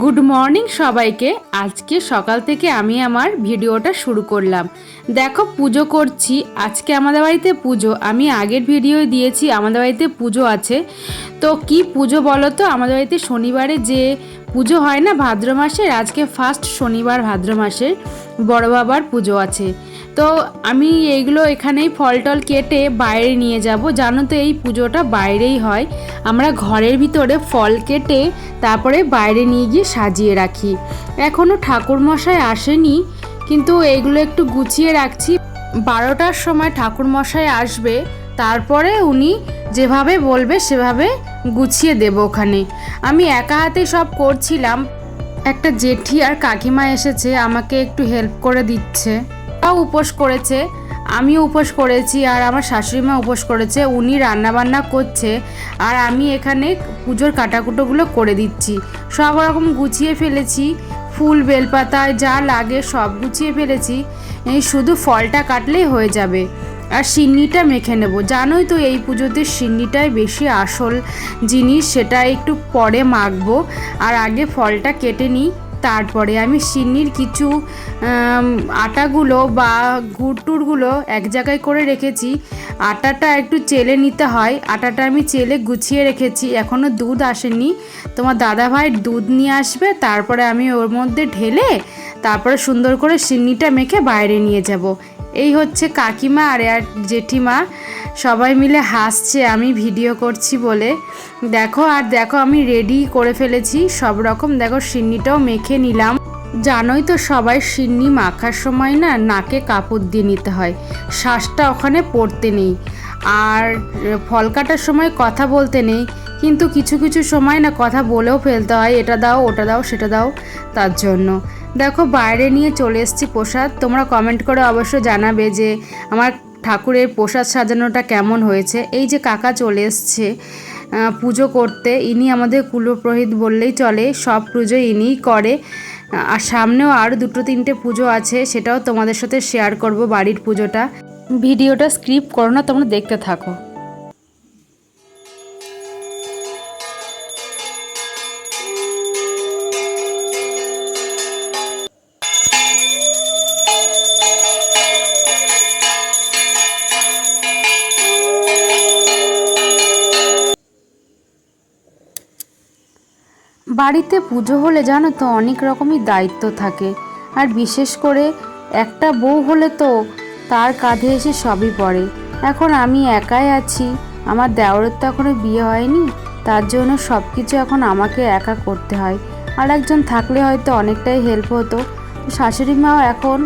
Good morning সবাইকে। আজকে সকাল থেকে আমি আমার ভিডিওটা শুরু করলাম। দেখো পুজো করছি, আজকে আমাদের বাড়িতে পুজো। আমি আগের ভিডিও দিয়েছি আমাদের বাড়িতে পুজো আছে। তো কি পুজো বলো তো, আমাদের বাড়িতে শনিবারে যে পুজো হয় না ভাদ্র মাসের, আজকে ফার্স্ট শনিবার ভাদ্র মাসের বড় বাবার পুজো আছে। তো আমি এইগুলো এখানেই ফল টল কেটে বাইরে নিয়ে যাব। জানো তো এই পুজোটা বাইরেই হয়, আমরা ঘরের ভিতরে ফল কেটে তারপরে বাইরে নিয়ে গিয়ে সাজিয়ে রাখি। এখনও ঠাকুরমশাই আসেনি, কিন্তু এইগুলো একটু গুছিয়ে রাখছি। 12টার সময় ঠাকুরমশাই আসবে, তারপরে উনি যেভাবে বলবে সেভাবে গুছিয়ে দেব ওখানে। আমি একা হাতে সব করছিলাম। একটা জেঠি আর কাকিমা এসেছে, আমাকে একটু হেল্প করে দিচ্ছে। তাও উপোস করেছে, আমিও উপোস করেছি, আর আমার শাশুড়িমা উপোস করেছে। উনি রান্নাবান্না করছে আর আমি এখানে পুজোর কাটাকুটোগুলো করে দিচ্ছি। সব রকম গুছিয়ে ফেলেছি, ফুল বেলপাতায় যা লাগে সব গুছিয়ে ফেলেছি। এই শুধু ফলটা কাটলেই হয়ে যাবে। আর সিন্নিটা মেখে নেব। জানোই তো এই পুজোতে সিন্নিটাই বেশি আসল জিনিস, সেটা একটু পরে মাখবো। আর আগে ফলটা কেটে নিই, তারপরে আমি সিন্নির কিছু আটাগুলো বা গুড়টুরগুলো এক জায়গায় করে রেখেছি। আটাটা একটু চেলে নিতে হয়, আটাটা আমি চেলে গুছিয়ে রেখেছি। এখনও দুধ আসেনি, তোমার দাদাভাই দুধ নিয়ে আসবে, তারপরে আমি ওর মধ্যে ঢেলে তারপরে সুন্দর করে সিন্নিটা মেখে বাইরে নিয়ে যাব। এই হচ্ছে কাকিমা আর জেঠিমা, সবাই মিলে হাসছে আমি ভিডিও করছি বলে। দেখো আর দেখো আমি রেডি করে ফেলেছি সব রকম। দেখো সিন্নিটাও মেখে নিলাম। জানোই তো সবাই সিন্নি মাখার সময় না নাকে কাপড় দিয়ে নিতে হয়, শ্বাসটা ওখানে পড়তে নেই। আর ফল কাটার সময় কথা বলতে নেই, কিন্তু কিছু কিছু সময় না কথা বলেও ফেলতে হয়, এটা দাও ওটা দাও সেটা দাও। তার জন্য দেখো বাইরে নিয়ে চলে এসেছি প্রসাদ। তোমরা কমেন্ট করে অবশ্যই জানাবে যে আমার ঠাকুরের প্রসাদ সাজানোটা কেমন হয়েছে। এই যে কাকা চলে এসছে পুজো করতে, ইনি আমাদের কুলপুরোহিত বললেই চলে, সব পুজো ইনিই করে। আর সামনেও আরও 2-3টে পুজো আছে, সেটাও তোমাদের সাথে শেয়ার করব বাড়ির পুজোটা। ভিডিওটা স্কিপ করো না, তোমরা দেখতে থাকো। বাড়িতে পুজো হলে জানো তো অনেক রকমই দায়িত্ব থাকে, আর বিশেষ করে একটা বউ হলে তো তার কাঁধে এসে সবই পড়ে। এখন আমি একাই আছি, আমার দেওরের তো এখনো বিয়ে হয়নি, তার জন্য সব কিছু এখন আমাকে একা করতে হয়। আর একজন থাকলে হয়তো অনেকটাই হেল্প হতো। শাশুড়ি মাও এখন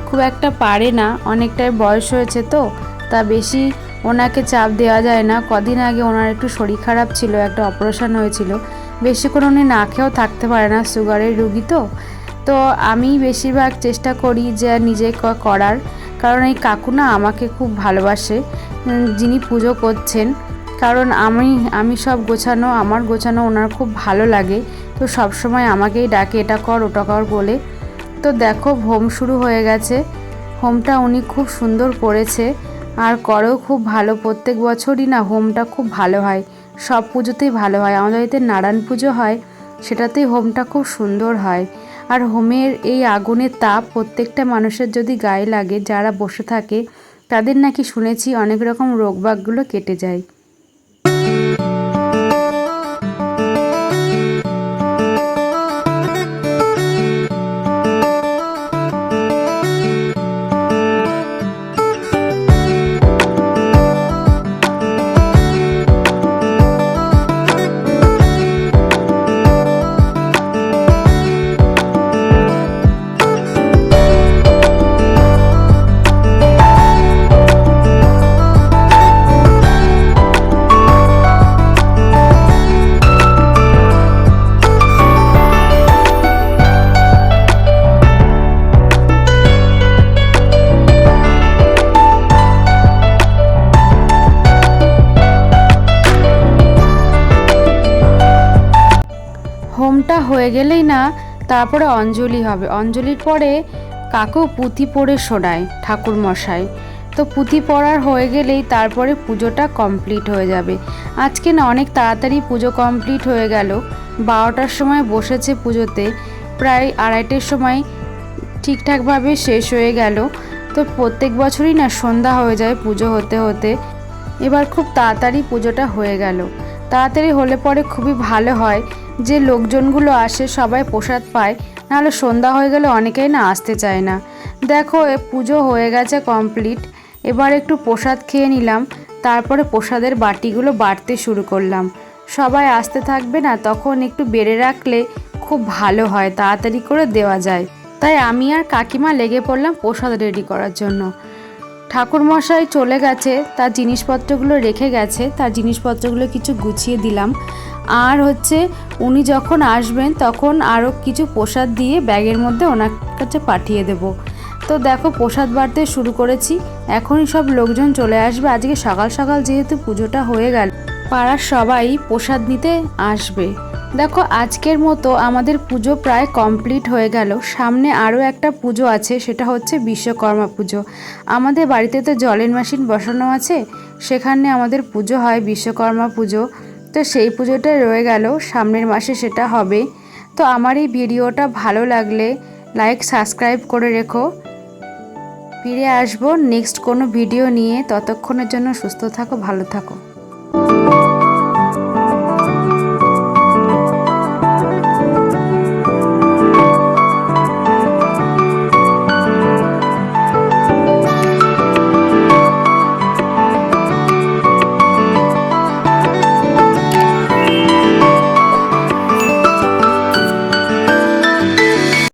খুব একটা পারে না, অনেকটাই বয়স হয়েছে তো, তা বেশি ওনাকে চাপ দেওয়া যায় না। কদিন আগে ওনার একটু শরীর খারাপ ছিল, একটা অপারেশন হয়েছিল, বেশিক্ষণ উনি না খেয়েও থাকতে পারে না, সুগারের রুগী তো। তো আমি বেশিরভাগ চেষ্টা করি যে নিজে করার, কারণ এই কাকু না আমাকে খুব ভালোবাসে, যিনি পুজো করছেন। কারণ আমি সব গোছানো, আমার গোছানো ওনার খুব ভালো লাগে, তো সব সময় আমাকেই ডাকে এটা কর ওটা কর বলে। তো দেখো হোম শুরু হয়ে গেছে। হোমটা উনি খুব সুন্দর করেছে আর করেও খুব ভালো। প্রত্যেক বছরই না হোমটা খুব ভালো হয়, সব পুজোতেই ভালো হয়। আমাদের বাড়িতে নারায়ণ পুজো হয়, সেটাতেই হোমটা খুব সুন্দর হয়। আর হোমের এই আগুনের তাপ প্রত্যেকটা মানুষের যদি গায়ে লাগে, যারা বসে থাকে, তাদের নাকি শুনেছি অনেক রকম রোগবাগগুলো কেটে যায়। হোমটা হয়ে গেলেই না তারপরে অঞ্জলি হবে। অঞ্জলির পরে কাকু পুঁথি পড়ে শোনায় ঠাকুর মশাই। তো পুঁথি পড়ার হয়ে গেলেই তারপরে পুজোটা কমপ্লিট হয়ে যাবে। আজকে না অনেক তাড়াতাড়ি পুজো কমপ্লিট হয়ে গেল। 12টার সময় বসেছে পুজোতে, প্রায় 2:30টার সময় ঠিকঠাকভাবে শেষ হয়ে গেল। তো প্রত্যেক বছরই না সন্ধ্যা হয়ে যায় পুজো হতে হতে। এবার খুব তাড়াতাড়ি পুজোটা হয়ে গেল। তাড়াতাড়ি হলে পরে খুবই ভালো হয়, যে লোকজনগুলো আসে সবাই প্রসাদ পায়, নাহলে সন্ধ্যা হয়ে গেলে অনেকেই না আসতে চায় না। দেখো পুজো হয়ে গেছে কমপ্লিট। এবার একটু প্রসাদ খেয়ে নিলাম, তারপরে প্রসাদের বাটিগুলো বাড়তে শুরু করলাম। সবাই আসতে থাকবে না, তখন একটু বেড়ে রাখলে খুব ভালো হয়, তাড়াতাড়ি করে দেওয়া যায়। তাই আমি আর কাকিমা লেগে পড়লাম প্রসাদ রেডি করার জন্য। ঠাকুরমশাই চলে গেছে, তার জিনিসপত্রগুলো রেখে গেছে, তার জিনিসপত্রগুলো কিছু গুছিয়ে দিলাম। আর উনি যখন আসবেন তখন আরও কিছু প্রসাদ দিয়ে ব্যাগের মধ্যে ওনার কাছে পাঠিয়ে দেব। তো দেখো প্রসাদ বাড়তে শুরু করেছি, এখনই সব লোকজন চলে আসবে। আজকে সকাল সকাল যেহেতু পুজোটা হয়ে গেল, পাড়ার সবাই প্রসাদ নিতে আসবে। দেখো আজকের মতো আমাদের পুজো প্রায় কমপ্লিট হয়ে গেল। সামনে আরও একটা পুজো আছে, সেটা হচ্ছে বিশ্বকর্মা পুজো। আমাদের বাড়িতে তো জলের মেশিন বসানো আছে, সেখানে আমাদের পুজো হয় বিশ্বকর্মা পুজো। তো সেই পুজোটা রয়ে গেল, সামনের মাসে সেটা হবে। তো আমার এই ভিডিওটা ভালো লাগলে লাইক সাবস্ক্রাইব করে রেখো। ফিরে আসবো নেক্সট কোনো ভিডিও নিয়ে, ততক্ষণের জন্য সুস্থ থাকো, ভালো থাকো।